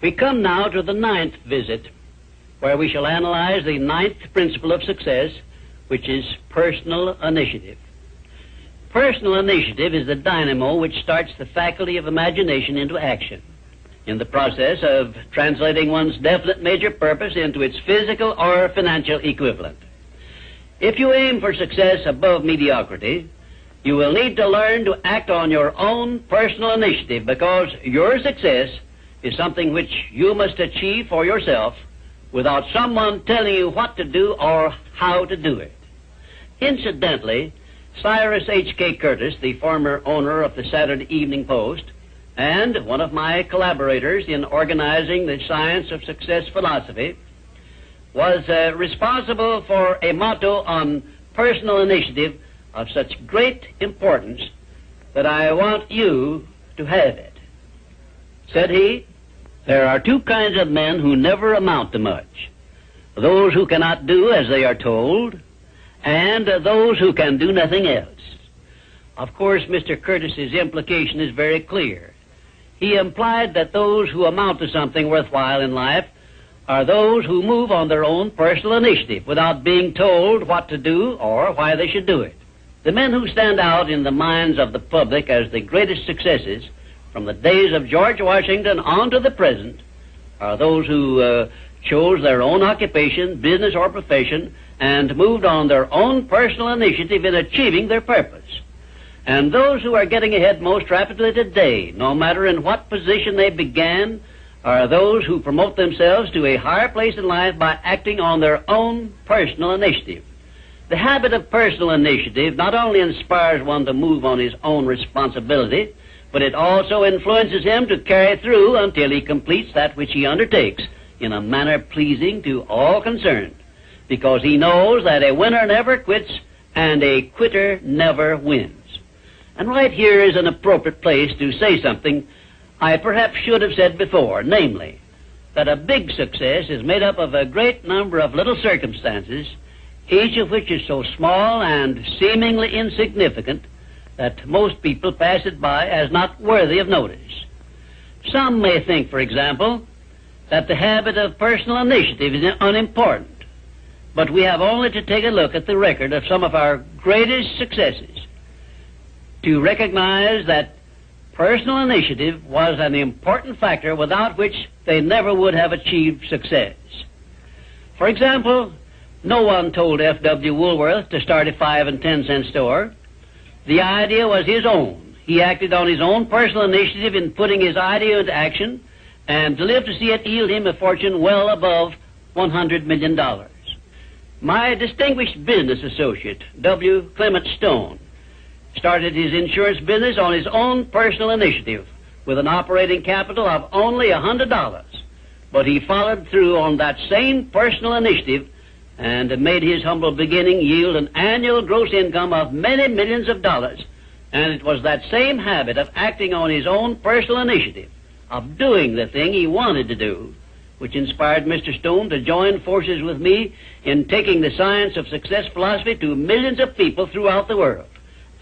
We come now to the 9th visit, where we shall analyze the 9th principle of success, which is personal initiative. Personal initiative is the dynamo which starts the faculty of imagination into action, in the process of translating one's definite major purpose into its physical or financial equivalent. If you aim for success above mediocrity, you will need to learn to act on your own personal initiative, because your success is something which you must achieve for yourself without someone telling you what to do or how to do it. Incidentally, Cyrus H.K. Curtis, the former owner of the Saturday Evening Post and one of my collaborators in organizing the Science of Success philosophy, was responsible for a motto on personal initiative of such great importance that I want you to have it. Said he, "There are two kinds of men who never amount to much: those who cannot do as they are told, and those who can do nothing else." Of course, Mr. Curtis's implication is very clear. He implied that those who amount to something worthwhile in life are those who move on their own personal initiative without being told what to do or why they should do it. The men who stand out in the minds of the public as the greatest successes from the days of George Washington on to the present are those who chose their own occupation, business, or profession, and moved on their own personal initiative in achieving their purpose. And those who are getting ahead most rapidly today, no matter in what position they began, are those who promote themselves to a higher place in life by acting on their own personal initiative. The habit of personal initiative not only inspires one to move on his own responsibility, but it also influences him to carry through until he completes that which he undertakes in a manner pleasing to all concerned, because he knows that a winner never quits and a quitter never wins. And right here is an appropriate place to say something I perhaps should have said before, namely, that a big success is made up of a great number of little circumstances, each of which is so small and seemingly insignificant that most people pass it by as not worthy of notice. Some may think, for example, that the habit of personal initiative is unimportant, but we have only to take a look at the record of some of our greatest successes to recognize that personal initiative was an important factor without which they never would have achieved success. For example, no one told F.W. Woolworth to start a 5 and 10 cent store. The idea was his own. He acted on his own personal initiative in putting his idea into action, and to live to see it yield him a fortune well above $100 million. My distinguished business associate, W. Clement Stone, started his insurance business on his own personal initiative with an operating capital of only $100. But he followed through on that same personal initiative and made his humble beginning yield an annual gross income of many millions of dollars. And it was that same habit of acting on his own personal initiative, of doing the thing he wanted to do, which inspired Mr. Stone to join forces with me in taking the Science of Success philosophy to millions of people throughout the world,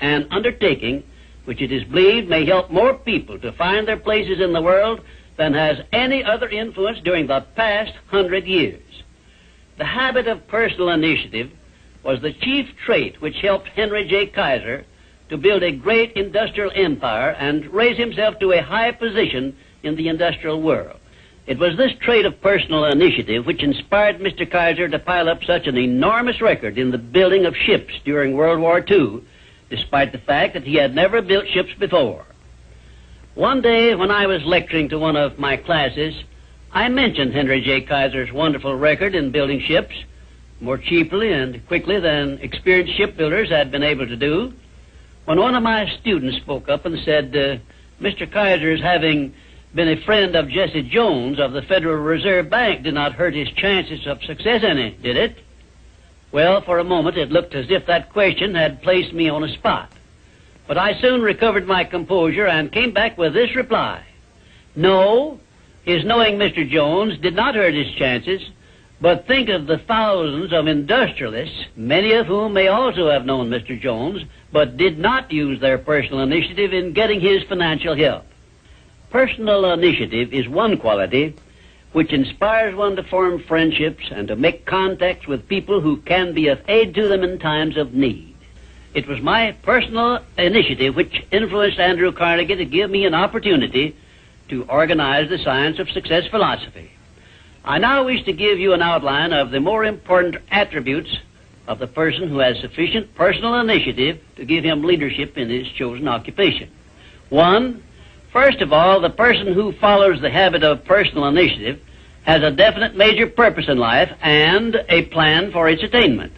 an undertaking which it is believed may help more people to find their places in the world than has any other influence during the past 100 years. The habit of personal initiative was the chief trait which helped Henry J. Kaiser to build a great industrial empire and raise himself to a high position in the industrial world. It was this trait of personal initiative which inspired Mr. Kaiser to pile up such an enormous record in the building of ships during World War II, despite the fact that he had never built ships before. One day when I was lecturing to one of my classes, I mentioned Henry J. Kaiser's wonderful record in building ships more cheaply and quickly than experienced shipbuilders had been able to do, when one of my students spoke up and said, Mr. Kaiser's having been a friend of Jesse Jones of the Federal Reserve Bank did not hurt his chances of success any, did it? Well, for a moment it looked as if that question had placed me on a spot. But I soon recovered my composure and came back with this reply: no, his knowing Mr. Jones did not hurt his chances, but think of the thousands of industrialists, many of whom may also have known Mr. Jones, but did not use their personal initiative in getting his financial help. Personal initiative is one quality which inspires one to form friendships and to make contacts with people who can be of aid to them in times of need. It was my personal initiative which influenced Andrew Carnegie to give me an opportunity to organize the Science of Success philosophy. I now wish to give you an outline of the more important attributes of the person who has sufficient personal initiative to give him leadership in his chosen occupation. 1. First of all, the person who follows the habit of personal initiative has a definite major purpose in life and a plan for its attainment.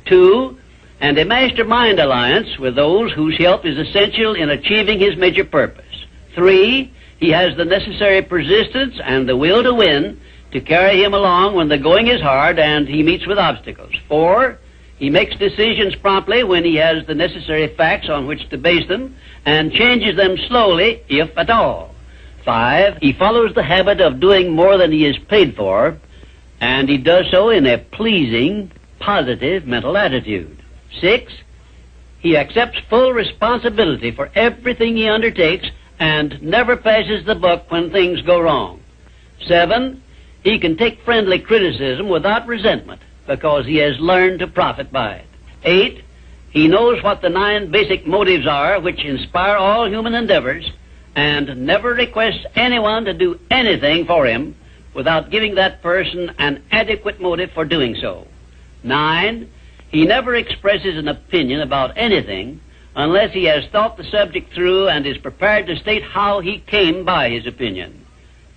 2. And a mastermind alliance with those whose help is essential in achieving his major purpose. 3. He has the necessary persistence and the will to win to carry him along when the going is hard and he meets with obstacles. 4. He makes decisions promptly when he has the necessary facts on which to base them and changes them slowly, if at all. 5. He follows the habit of doing more than he is paid for, and he does so in a pleasing, positive mental attitude. 6. He accepts full responsibility for everything he undertakes and never passes the buck when things go wrong. 7. He can take friendly criticism without resentment because he has learned to profit by it. 8. He knows what the 9 basic motives are which inspire all human endeavors and never requests anyone to do anything for him without giving that person an adequate motive for doing so. 9. He never expresses an opinion about anything unless he has thought the subject through and is prepared to state how he came by his opinion.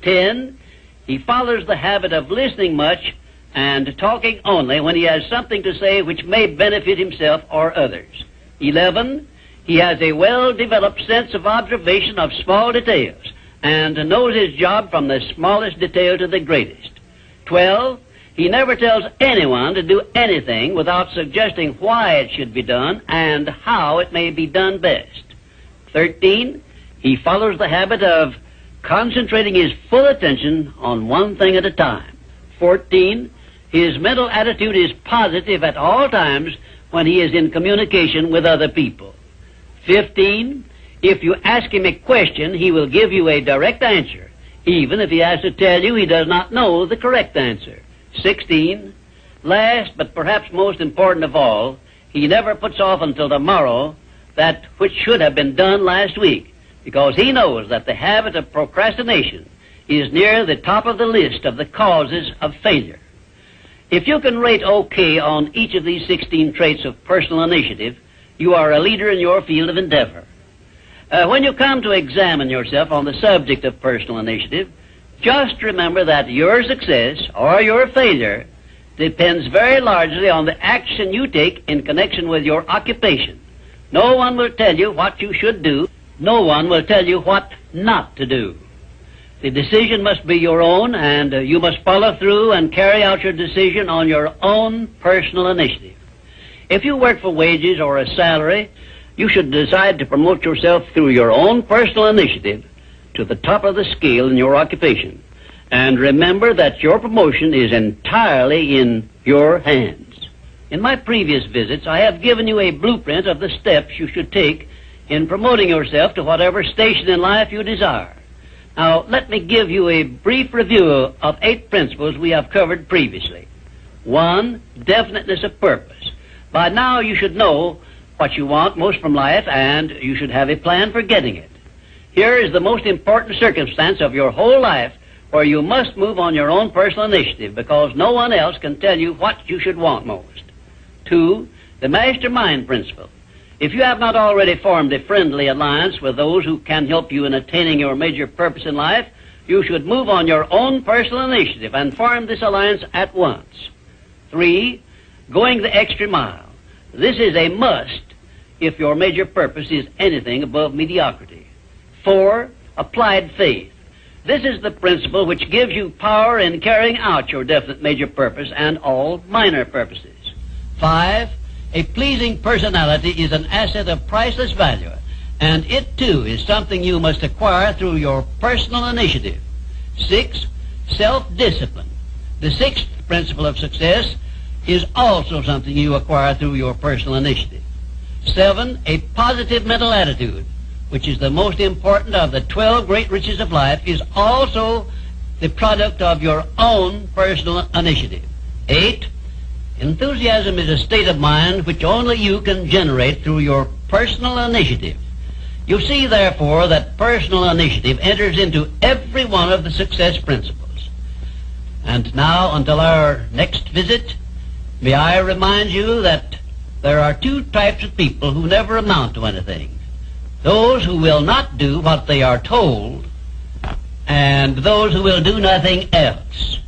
10. He follows the habit of listening much and talking only when he has something to say which may benefit himself or others. 11. He has a well-developed sense of observation of small details and knows his job from the smallest detail to the greatest. 12. He never tells anyone to do anything without suggesting why it should be done and how it may be done best. 13. He follows the habit of concentrating his full attention on one thing at a time. 14. His mental attitude is positive at all times when he is in communication with other people. 15. If you ask him a question, he will give you a direct answer, even if he has to tell you he does not know the correct answer. 16. Last, but perhaps most important of all, he never puts off until tomorrow that which should have been done last week, because he knows that the habit of procrastination is near the top of the list of the causes of failure. If you can rate OK on each of these 16 traits of personal initiative, you are a leader in your field of endeavor. When you come to examine yourself on the subject of personal initiative, just remember that your success or your failure depends very largely on the action you take in connection with your occupation. No one will tell you what you should do. No one will tell you what not to do. The decision must be your own, and you must follow through and carry out your decision on your own personal initiative. If you work for wages or a salary, you should decide to promote yourself through your own personal initiative to the top of the scale in your occupation. And remember that your promotion is entirely in your hands. In my previous visits, I have given you a blueprint of the steps you should take in promoting yourself to whatever station in life you desire. Now, let me give you a brief review of 8 principles we have covered previously. 1. Definiteness of purpose. By now you should know what you want most from life, and you should have a plan for getting it. Here is the most important circumstance of your whole life where you must move on your own personal initiative because no one else can tell you what you should want most. 2. The mastermind principle. If you have not already formed a friendly alliance with those who can help you in attaining your major purpose in life, you should move on your own personal initiative and form this alliance at once. 3. Going the extra mile. This is a must if your major purpose is anything above mediocrity. 4. Applied faith. This is the principle which gives you power in carrying out your definite major purpose and all minor purposes. 5. A pleasing personality is an asset of priceless value, and it too is something you must acquire through your personal initiative. 6. Self-discipline. The 6th principle of success is also something you acquire through your personal initiative. 7. A positive mental attitude, which is the most important of the 12 great riches of life, is also the product of your own personal initiative. 8. Enthusiasm is a state of mind which only you can generate through your personal initiative. You see, therefore, that personal initiative enters into every one of the success principles. And now, until our next visit, may I remind you that there are two types of people who never amount to anything. Those who will not do what they are told, and those who will do nothing else.